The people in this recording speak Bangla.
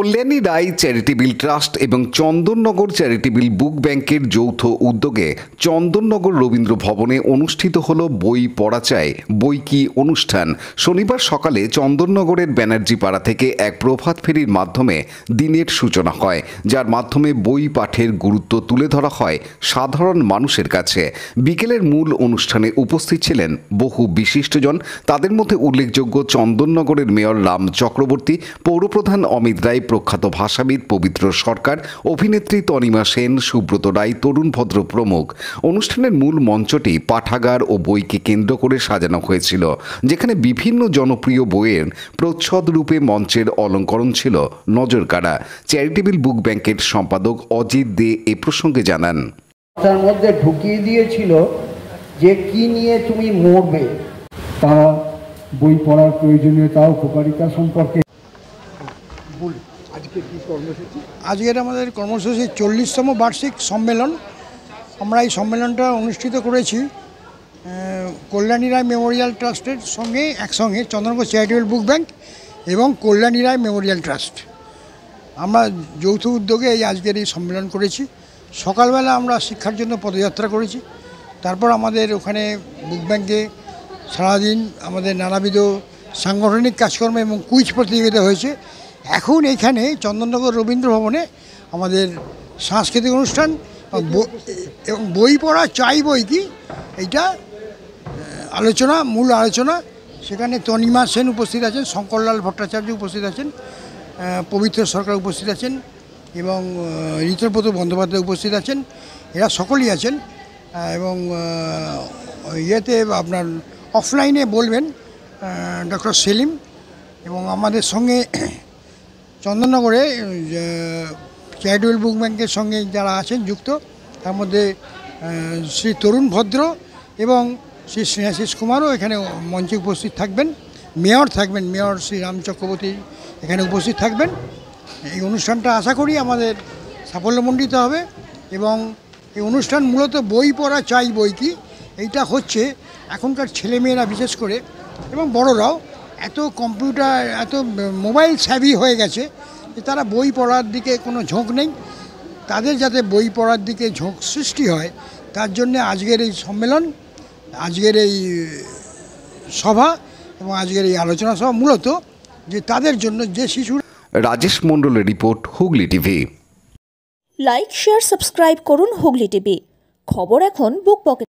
কল্যাণী রায় চ্যারিটেবল ট্রাস্ট এবং চন্দননগর চ্যারিটেবল বুক ব্যাংকের যৌথ উদ্যোগে চন্দননগর রবীন্দ্র ভবনে অনুষ্ঠিত হল বই পড়া চাই বই কি অনুষ্ঠান। শনিবার সকালে চন্দননগরের ব্যানার্জি পাড়া থেকে এক প্রভাত ফেরির মাধ্যমে দিনের সূচনা হয়, যার মাধ্যমে বই পাঠের গুরুত্ব তুলে ধরা হয় সাধারণ মানুষের কাছে। বিকেলের মূল অনুষ্ঠানে উপস্থিত ছিলেন বহু বিশিষ্টজন। তাদের মধ্যে উল্লেখযোগ্য চন্দননগরের মেয়র রাম চক্রবর্তী, পৌরপ্রধান অমিত রায়, প্রখ্যাত ভাষাবিদ পবিত্র সরকার, অভিনেত্রী তনিমা সেন, সুব্রত রায়, তরুণ ভদ্র প্রমুখ। অনুষ্ঠানের মূল মঞ্চটি পাঠাগার ও বইকে কেন্দ্র করে সাজানো হয়েছিল, যেখানে বিভিন্ন জনপ্রিয় বইয়ের প্রচ্ছদ রূপে মঞ্চের অলঙ্করণ ছিল নজরকাড়া। চ্যারিটেবল বুক ব্যাংকের সম্পাদক অজিত দে এ প্রসঙ্গে জানান, তার মধ্যে ঢুকিয়ে দিয়েছিল যে কি নিয়ে তুমি মরবে, তারা বই পড়ার প্রয়োজনীয়তা উপকারিতা সম্পর্কে। আজকের আমাদের কর্মসূচি 40তম বার্ষিক সম্মেলন। আমরা এই সম্মেলনটা অনুষ্ঠিত করেছি কল্যাণী রায় মেমোরিয়াল ট্রাস্টের সঙ্গে একসঙ্গে চন্দননগর চ্যারিটেবল বুক ব্যাংক এবং কল্যাণী রায় মেমোরিয়াল ট্রাস্ট। আমরা যৌথ উদ্যোগে আজকের এই সম্মেলন করেছি। সকালবেলা আমরা শিক্ষার জন্য পদযাত্রা করেছি, তারপর আমাদের ওখানে বুক ব্যাংকে সারাদিন আমাদের নানাবিধ সাংগঠনিক কাজকর্ম এবং কুইজ প্রতিযোগিতা হয়েছে। এখন এখানে চন্দননগর রবীন্দ্র ভবনে আমাদের সাংস্কৃতিক অনুষ্ঠান এবং বই পড়া চাই বই কি এইটা আলোচনা, মূল আলোচনা। সেখানে তনিমা সেন উপস্থিত আছেন, শঙ্করলাল ভট্টাচার্য উপস্থিত আছেন, পবিত্র সরকার উপস্থিত আছেন এবং ঋতব্রত বন্দ্যোপাধ্যায় উপস্থিত আছেন। এরা সকলেই আছেন এবং ইয়েতে আপনার অফলাইনে বলবেন ডক্টর সেলিম এবং আমাদের সঙ্গে চন্দননগরে চ্যারিটেবল বুক ব্যাংকের সঙ্গে যারা আছেন যুক্ত, তার মধ্যে শ্রী তরুণ ভদ্র এবং শ্রী স্নেহাশিস কুমারও এখানে মঞ্চে উপস্থিত থাকবেন। মেয়র থাকবেন, মেয়র শ্রী রাম চক্রবর্তী এখানে উপস্থিত থাকবেন। এই অনুষ্ঠানটা আশা করি আমাদের সাফল্যমণ্ডিত হবে এবং এই অনুষ্ঠান মূলত বই পড়া চাই বই কি এইটা হচ্ছে এখনকার ছেলেমেয়েরা বিশেষ করে এবং বড়রাও এত কম্পিউটার, এত মোবাইল স্যাভি হয়ে গেছে যে তারা বই পড়ার দিকে কোনো ঝোঁক নেই। তাদের যাতে বই পড়ার দিকে ঝোঁক সৃষ্টি হয় তার জন্য আজকের এই সম্মেলন, আজকের এই সভা এবং আজকের এই আলোচনা সভা মূলত যে তাদের জন্য যে শিশু। রাজেশ মণ্ডলের report, Hooghly TV. Like, share, subscribe করুন হুগলি টিভি। খবর এখন বুক পকেট।